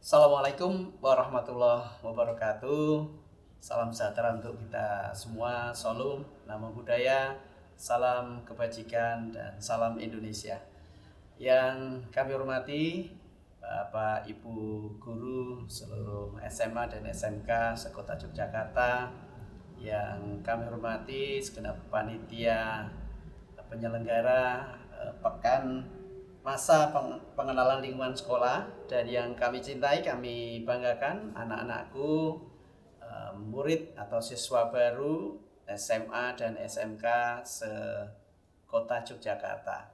Assalamualaikum warahmatullahi wabarakatuh. Salam sejahtera untuk kita semua. Salam, namo buddhaya, salam kebajikan, dan salam Indonesia. Yang kami hormati Bapak Ibu guru seluruh SMA dan SMK sekota Yogyakarta. Yang kami hormati segenap panitia penyelenggara pekan masa pengenalan lingkungan sekolah, dan yang kami cintai, kami banggakan anak-anakku, murid atau siswa baru SMA dan SMK se-Kota Yogyakarta.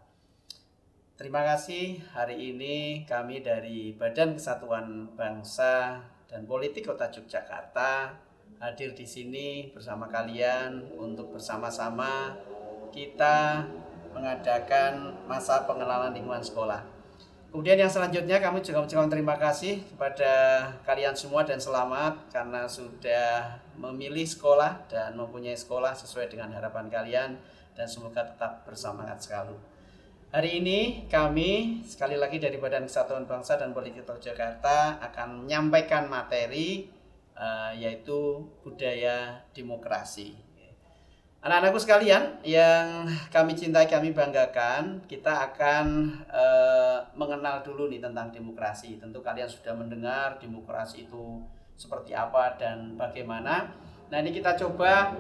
Terima kasih, hari ini kami dari Badan Kesatuan Bangsa dan Politik Kota Yogyakarta hadir di sini bersama kalian untuk bersama-sama kita mengadakan masa pengenalan lingkungan sekolah. Kemudian yang selanjutnya kami juga mengucapkan terima kasih kepada kalian semua dan selamat karena sudah memilih sekolah dan mempunyai sekolah sesuai dengan harapan kalian, dan semoga tetap bersemangat selalu. Hari ini kami sekali lagi dari Badan Kesatuan Bangsa dan Politik Kota Jakarta akan menyampaikan materi yaitu budaya demokrasi. Anak-anakku sekalian yang kami cintai, kami banggakan, kita akan mengenal dulu nih tentang demokrasi. Tentu kalian sudah mendengar demokrasi itu seperti apa dan bagaimana. Nah, ini kita coba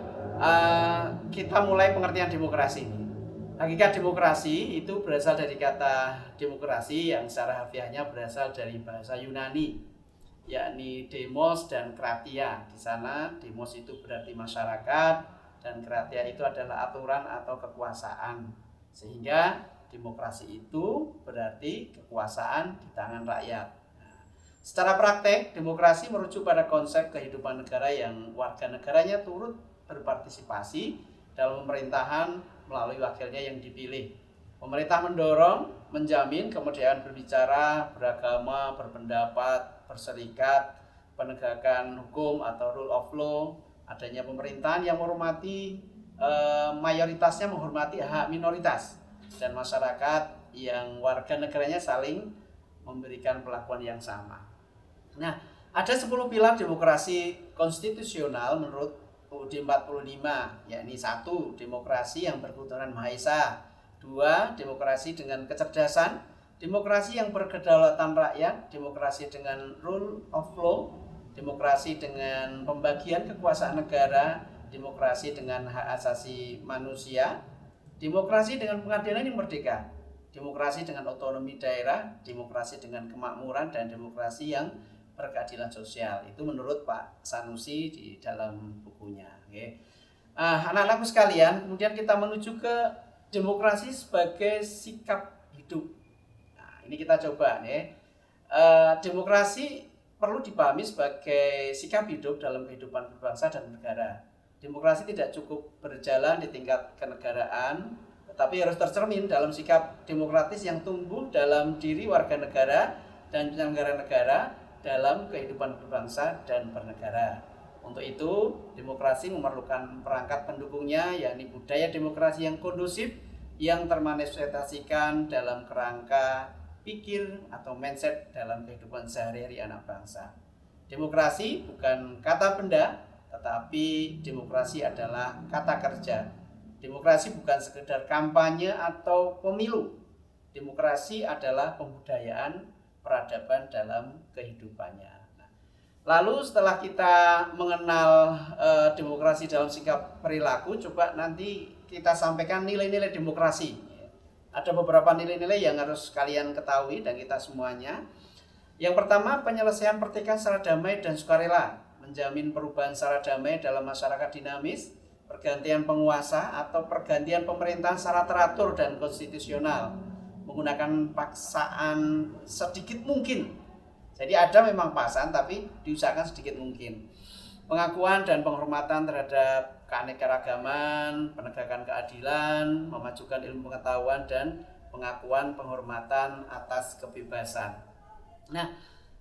kita mulai pengertian demokrasi ini. Hakikat demokrasi itu berasal dari kata demokrasi yang secara harfiahnya berasal dari bahasa Yunani, yakni demos dan kratia. Di sana demos itu berarti masyarakat, dan kratia itu adalah aturan atau kekuasaan. Sehingga demokrasi itu berarti kekuasaan di tangan rakyat. Secara praktek, demokrasi merujuk pada konsep kehidupan negara yang warga negaranya turut berpartisipasi dalam pemerintahan melalui wakilnya yang dipilih. Pemerintah mendorong, menjamin kemerdekaan berbicara, beragama, berpendapat, berserikat, penegakan hukum atau rule of law, adanya pemerintahan yang menghormati mayoritasnya menghormati hak minoritas, dan masyarakat yang warga negaranya saling memberikan perlakuan yang sama. Nah, ada 10 pilar demokrasi konstitusional menurut UUD 45, yakni 1. Demokrasi yang berketuhanan Maha Esa. 2. Demokrasi dengan kecerdasan, demokrasi yang berkedaulatan rakyat, demokrasi dengan rule of law, demokrasi dengan pembagian kekuasaan negara, demokrasi dengan hak asasi manusia, demokrasi dengan pengadilan yang merdeka, demokrasi dengan otonomi daerah, demokrasi dengan kemakmuran, dan demokrasi yang berkeadilan sosial. Itu menurut Pak Sanusi di dalam bukunya. Anak-anakku sekalian, kemudian kita menuju ke demokrasi sebagai sikap hidup. Nah, ini kita coba nih. Demokrasi perlu dipahami sebagai sikap hidup dalam kehidupan berbangsa dan negara. Demokrasi tidak cukup berjalan di tingkat kenegaraan, tetapi harus tercermin dalam sikap demokratis yang tumbuh dalam diri warga negara dan penyelenggara negara dalam kehidupan berbangsa dan bernegara. Untuk itu, demokrasi memerlukan perangkat pendukungnya, yakni budaya demokrasi yang kondusif, yang termanifestasikan dalam kerangka pikir atau mindset dalam kehidupan sehari-hari anak bangsa. Demokrasi bukan kata benda, tetapi demokrasi adalah kata kerja. Demokrasi bukan sekedar kampanye atau pemilu. Demokrasi adalah pembudayaan peradaban dalam kehidupannya. Lalu setelah kita mengenal demokrasi dalam sikap perilaku, coba nanti kita sampaikan nilai-nilai demokrasi. Ada beberapa nilai-nilai yang harus kalian ketahui dan kita semuanya. Yang pertama, penyelesaian pertikaian secara damai dan sukarela, menjamin perubahan secara damai dalam masyarakat dinamis, pergantian penguasa atau pergantian pemerintahan secara teratur dan konstitusional, menggunakan paksaan sedikit mungkin. Jadi ada memang paksaan, tapi diusahakan sedikit mungkin. Pengakuan dan penghormatan terhadap keanekaragaman, penegakan keadilan, memajukan ilmu pengetahuan, dan pengakuan penghormatan atas kebebasan. Nah,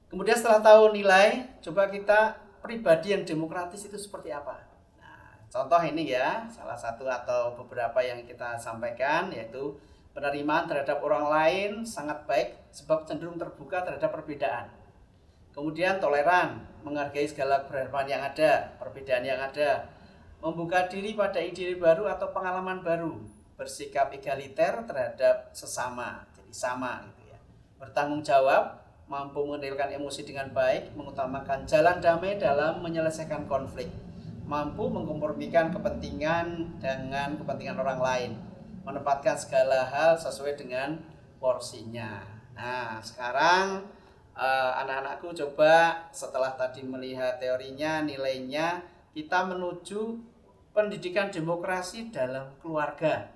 kemudian setelah tahu nilai, coba kita pribadi yang demokratis itu seperti apa. Nah, contoh ini ya, salah satu atau beberapa yang kita sampaikan, yaitu penerimaan terhadap orang lain sangat baik sebab cenderung terbuka terhadap perbedaan. Kemudian toleran, menghargai segala keberagaman yang ada, perbedaan yang ada, membuka diri pada ide baru atau pengalaman baru, bersikap egaliter terhadap sesama, jadi sama gitu ya. Bertanggung jawab, mampu mengendalikan emosi dengan baik, mengutamakan jalan damai dalam menyelesaikan konflik, mampu mengkompromikan kepentingan dengan kepentingan orang lain, menempatkan segala hal sesuai dengan porsinya. Nah, sekarang anak-anakku coba setelah tadi melihat teorinya, nilainya, kita menuju pendidikan demokrasi dalam keluarga.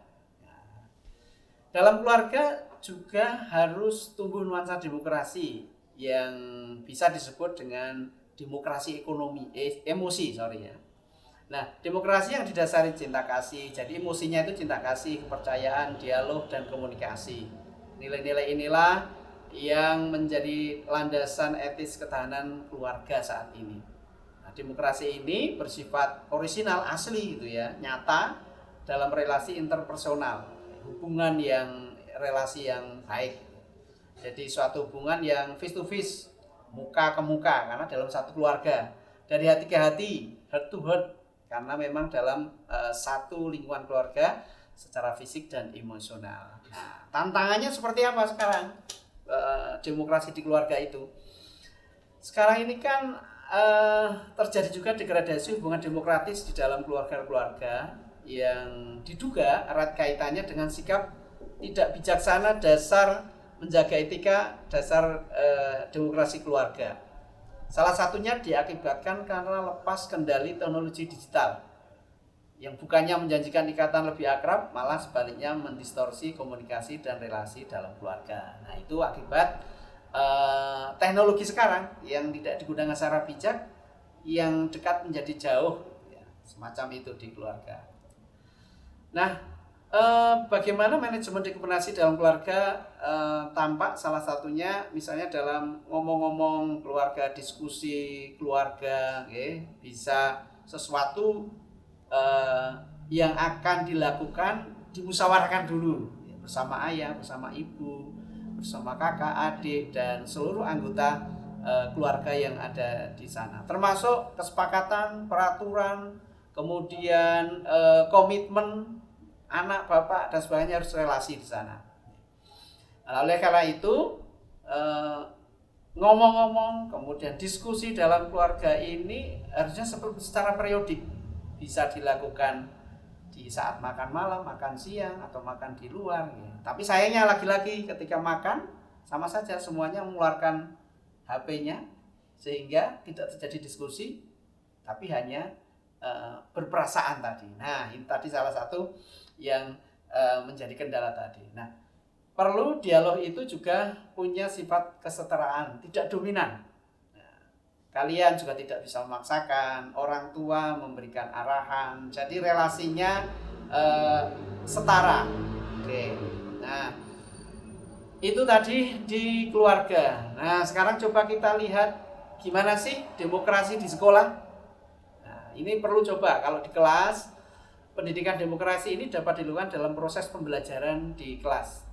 Dalam keluarga juga harus tumbuh nuansa demokrasi yang bisa disebut dengan demokrasi emosi ya. Nah, demokrasi yang didasari cinta kasih. Jadi emosinya itu cinta kasih, kepercayaan, dialog, dan komunikasi. Nilai-nilai inilah yang menjadi landasan etis ketahanan keluarga saat ini. Demokrasi ini bersifat orisinal, asli gitu ya, nyata dalam relasi interpersonal, hubungan yang relasi yang baik. Jadi suatu hubungan yang face to face, muka ke muka, karena dalam satu keluarga, dari hati ke hati, heart to heart, karena memang dalam satu lingkungan keluarga secara fisik dan emosional. Nah, tantangannya seperti apa sekarang demokrasi di keluarga itu? Sekarang ini kan terjadi juga degradasi hubungan demokratis di dalam keluarga-keluarga yang diduga erat kaitannya dengan sikap tidak bijaksana dasar menjaga etika dasar demokrasi keluarga. Salah satunya diakibatkan karena lepas kendali teknologi digital yang bukannya menjanjikan ikatan lebih akrab, malah sebaliknya mendistorsi komunikasi dan relasi dalam keluarga. Nah, itu akibat teknologi sekarang yang tidak digunakan secara bijak, yang dekat menjadi jauh, ya, semacam itu di keluarga. Nah, bagaimana manajemen demokrasi dalam keluarga tampak salah satunya misalnya dalam ngomong-ngomong keluarga, diskusi keluarga, bisa sesuatu yang akan dilakukan dimusyawarahkan dulu bersama ayah, bersama ibu, bersama kakak, adik, dan seluruh anggota keluarga yang ada di sana. Termasuk kesepakatan, peraturan, kemudian komitmen anak, bapak, dan sebagainya harus relasi di sana. Oleh karena itu, ngomong-ngomong, kemudian diskusi dalam keluarga ini harusnya secara periodik, bisa dilakukan di saat makan malam, makan siang, atau makan di luar. Ya. Tapi sayangnya lagi-lagi ketika makan sama saja semuanya mengeluarkan HP-nya sehingga tidak terjadi diskusi, tapi hanya berperasaan tadi. Nah, ini tadi salah satu yang menjadi kendala tadi. Nah, perlu dialog itu juga punya sifat kesetaraan, tidak dominan. Kalian juga tidak bisa memaksakan, orang tua memberikan arahan, jadi relasinya setara. Oke. Nah, itu tadi di keluarga. Nah, sekarang coba kita lihat gimana sih demokrasi di sekolah. Nah, ini perlu coba kalau di kelas, pendidikan demokrasi ini dapat dilakukan dalam proses pembelajaran di kelas.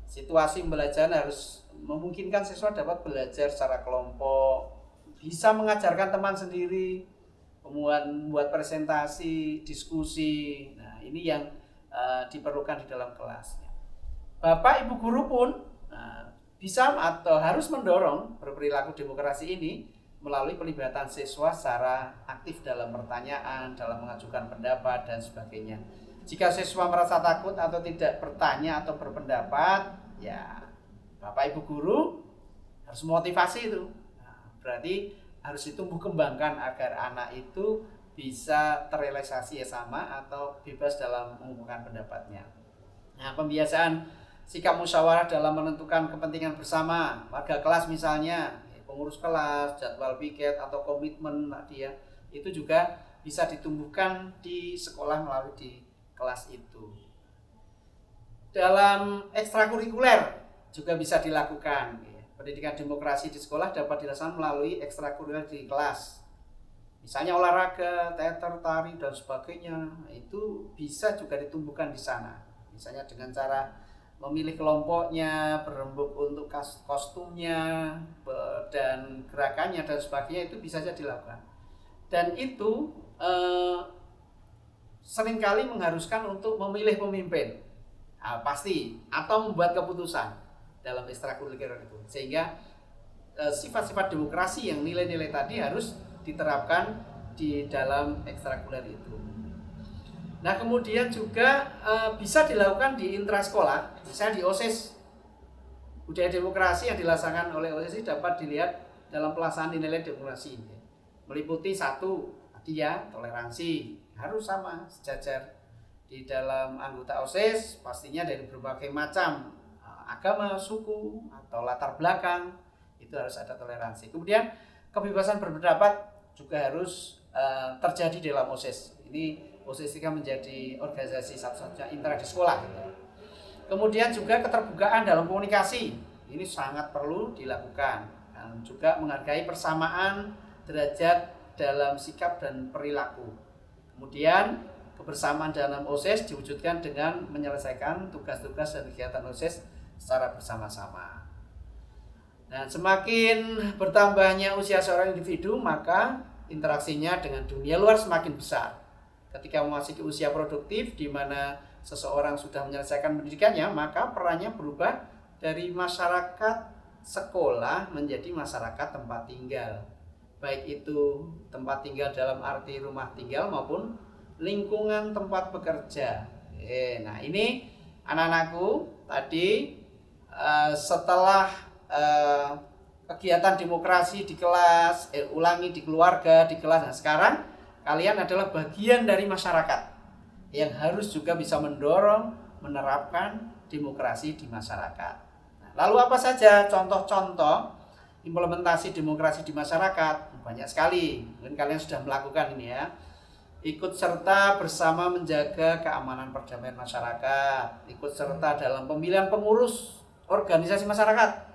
Situasi pembelajaran harus memungkinkan siswa dapat belajar secara kelompok, bisa mengajarkan teman sendiri, membuat presentasi, diskusi. Nah, ini yang diperlukan di dalam kelas. Bapak Ibu guru pun bisa atau harus mendorong berperilaku demokrasi ini melalui pelibatan siswa secara aktif dalam pertanyaan, dalam mengajukan pendapat, dan sebagainya. Jika siswa merasa takut atau tidak bertanya atau berpendapat, ya Bapak Ibu guru harus motivasi itu. Berarti harus ditumbuh kembangkan agar anak itu bisa terrealisasi sama atau bebas dalam mengungkapkan pendapatnya. Nah, pembiasaan sikap musyawarah dalam menentukan kepentingan bersama warga kelas misalnya, pengurus kelas, jadwal piket atau komitmen tadi ya, itu juga bisa ditumbuhkan di sekolah melalui di kelas itu. Dalam ekstrakurikuler juga bisa dilakukan. Pendidikan demokrasi di sekolah dapat dilaksanakan melalui ekstrakurikuler di kelas. Misalnya olahraga, teater, tari, dan sebagainya. Itu bisa juga ditumbuhkan di sana. Misalnya dengan cara memilih kelompoknya, berembuk untuk kostumnya dan gerakannya dan sebagainya, itu bisa saja dilakukan. Dan itu seringkali mengharuskan untuk memilih pemimpin, pasti, atau membuat keputusan dalam ekstrakurikuler itu, sehingga sifat-sifat demokrasi yang nilai-nilai tadi harus diterapkan di dalam ekstrakurikuler itu. Nah, kemudian juga bisa dilakukan di intrasekolah, misalnya di OSIS. Budaya demokrasi yang dilaksanakan oleh OSIS dapat dilihat dalam pelaksanaan nilai demokrasi. Meliputi satu, tadi ya, toleransi, harus sama, sejajar. Di dalam anggota OSIS pastinya dari berbagai macam agama, suku, atau latar belakang, itu harus ada toleransi. Kemudian kebebasan berpendapat juga harus terjadi dalam OSIS. Ini OSIS kan menjadi organisasi satu-satunya intra di sekolah gitu. Kemudian juga keterbukaan dalam komunikasi, ini sangat perlu dilakukan, dan juga menghargai persamaan derajat dalam sikap dan perilaku. Kemudian kebersamaan dalam OSIS diwujudkan dengan menyelesaikan tugas-tugas dan kegiatan OSIS secara bersama-sama. Dan semakin bertambahnya usia seorang individu, maka interaksinya dengan dunia luar semakin besar. Ketika memasuki usia produktif di mana seseorang sudah menyelesaikan pendidikannya, maka perannya berubah dari masyarakat sekolah menjadi masyarakat tempat tinggal. Baik itu tempat tinggal dalam arti rumah tinggal maupun lingkungan tempat bekerja. Nah, ini anak-anakku tadi setelah kegiatan demokrasi di kelas, ulangi di keluarga, di kelas. Nah, sekarang kalian adalah bagian dari masyarakat yang harus juga bisa mendorong, menerapkan demokrasi di masyarakat. Nah, lalu apa saja contoh-contoh implementasi demokrasi di masyarakat? Banyak sekali, mungkin kalian sudah melakukan ini ya. Ikut serta bersama menjaga keamanan perdamaian masyarakat, ikut serta dalam pemilihan pengurus organisasi masyarakat.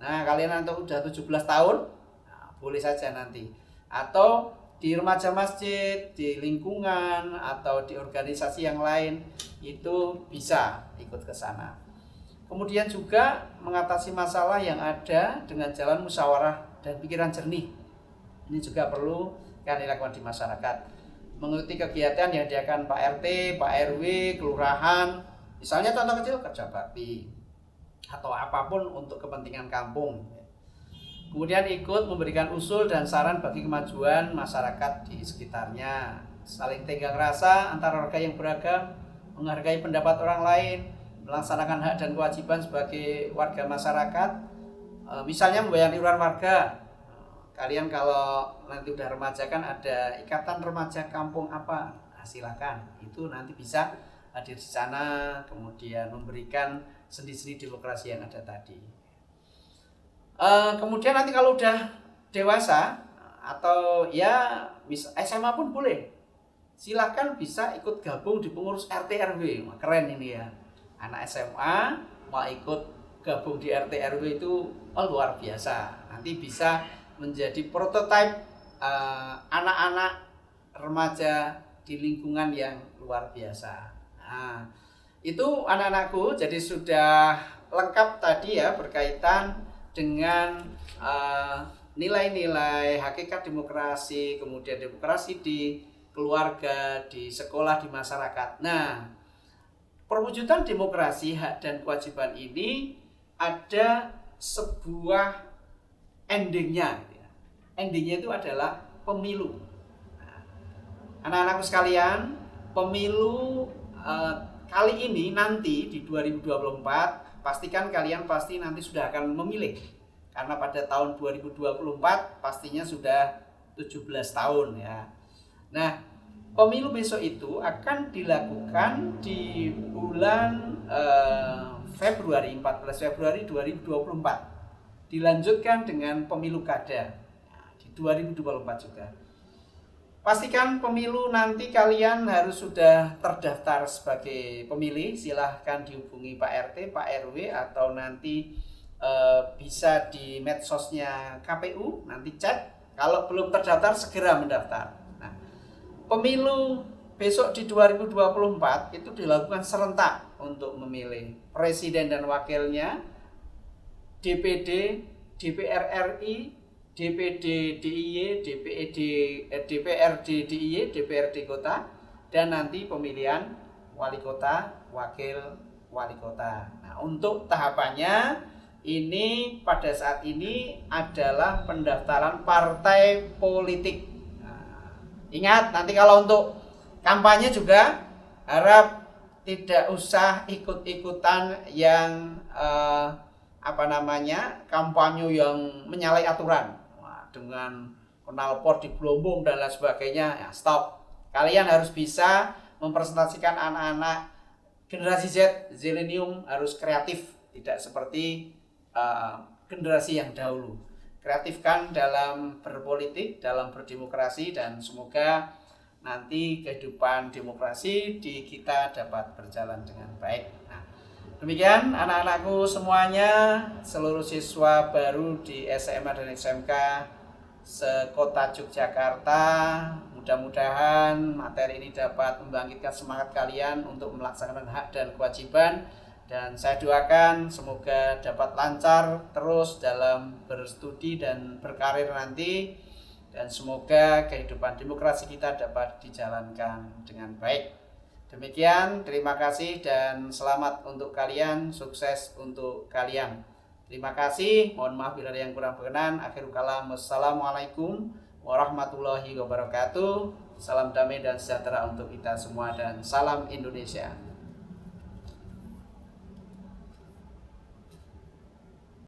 Nah, kalian nanti udah 17 tahun, nah, boleh saja nanti. Atau di remaja masjid, di lingkungan, atau di organisasi yang lain, itu bisa ikut ke sana. Kemudian juga mengatasi masalah yang ada dengan jalan musyawarah dan pikiran jernih. Ini juga perlu kan dilakukan di masyarakat. Mengikuti kegiatan yang diadakan Pak RT, Pak RW, kelurahan, misalnya contoh kecil kerja bakti, atau apapun untuk kepentingan kampung. Kemudian ikut memberikan usul dan saran bagi kemajuan masyarakat di sekitarnya. Saling tenggang rasa antara warga yang beragam, menghargai pendapat orang lain, melaksanakan hak dan kewajiban sebagai warga masyarakat. Misalnya membayar iuran warga. Kalian kalau nanti udah remaja kan ada ikatan remaja kampung apa? Nah, silakan. Itu nanti bisa hadir di sana, kemudian memberikan sendi-sendi demokrasi yang ada tadi. Kemudian nanti kalau udah dewasa atau ya SMA pun boleh, silahkan bisa ikut gabung di pengurus RT RW. Keren ini ya, anak SMA mau ikut gabung di RT RW itu luar biasa. Nanti bisa menjadi prototipe anak-anak remaja di lingkungan yang luar biasa. Nah, itu anak-anakku jadi sudah lengkap tadi ya berkaitan dengan nilai-nilai hakikat demokrasi, kemudian demokrasi di keluarga, di sekolah, di masyarakat. Nah, perwujudan demokrasi, hak dan kewajiban ini ada sebuah endingnya. Endingnya itu adalah pemilu. Nah, anak-anakku sekalian, pemilu kali ini nanti di 2024, pastikan kalian pasti nanti sudah akan memilih. Karena pada tahun 2024 pastinya sudah 17 tahun ya. Nah, pemilu besok itu akan dilakukan di bulan Februari, 14 Februari 2024. Dilanjutkan dengan pemilu kada di 2024 juga. Pastikan pemilu nanti kalian harus sudah terdaftar sebagai pemilih. Silahkan dihubungi Pak RT, Pak RW, atau nanti bisa di medsosnya KPU. Nanti cek. Kalau belum terdaftar segera mendaftar. Nah, pemilu besok di 2024 itu dilakukan serentak untuk memilih presiden dan wakilnya, DPD, DPR RI, DPD DIY, DPRD DIY, DPRD kota, dan nanti pemilihan wali kota, wakil wali kota. Nah, untuk tahapannya ini pada saat ini adalah pendaftaran partai politik. Nah, ingat nanti kalau untuk kampanye juga harap tidak usah ikut-ikutan yang kampanye yang menyalahi aturan. Wah, dengan knalpot di gelombong dan lain sebagainya, ya stop. Kalian harus bisa mempresentasikan anak-anak generasi Z, Zilenium harus kreatif, tidak seperti generasi yang dahulu. Kreatifkan dalam berpolitik, dalam berdemokrasi, dan semoga nanti kehidupan demokrasi di kita dapat berjalan dengan baik. Nah, demikian anak-anakku semuanya, seluruh siswa baru di SMA dan SMK sekota Yogyakarta, mudah-mudahan materi ini dapat membangkitkan semangat kalian untuk melaksanakan hak dan kewajiban, dan saya doakan semoga dapat lancar terus dalam berstudi dan berkarir nanti, dan semoga kehidupan demokrasi kita dapat dijalankan dengan baik. Demikian, terima kasih dan selamat untuk kalian, sukses untuk kalian. Terima kasih, mohon maaf bila ada yang kurang berkenan. Akhirul kalam, wassalamualaikum warahmatullahi wabarakatuh. Salam damai dan sejahtera untuk kita semua dan salam Indonesia.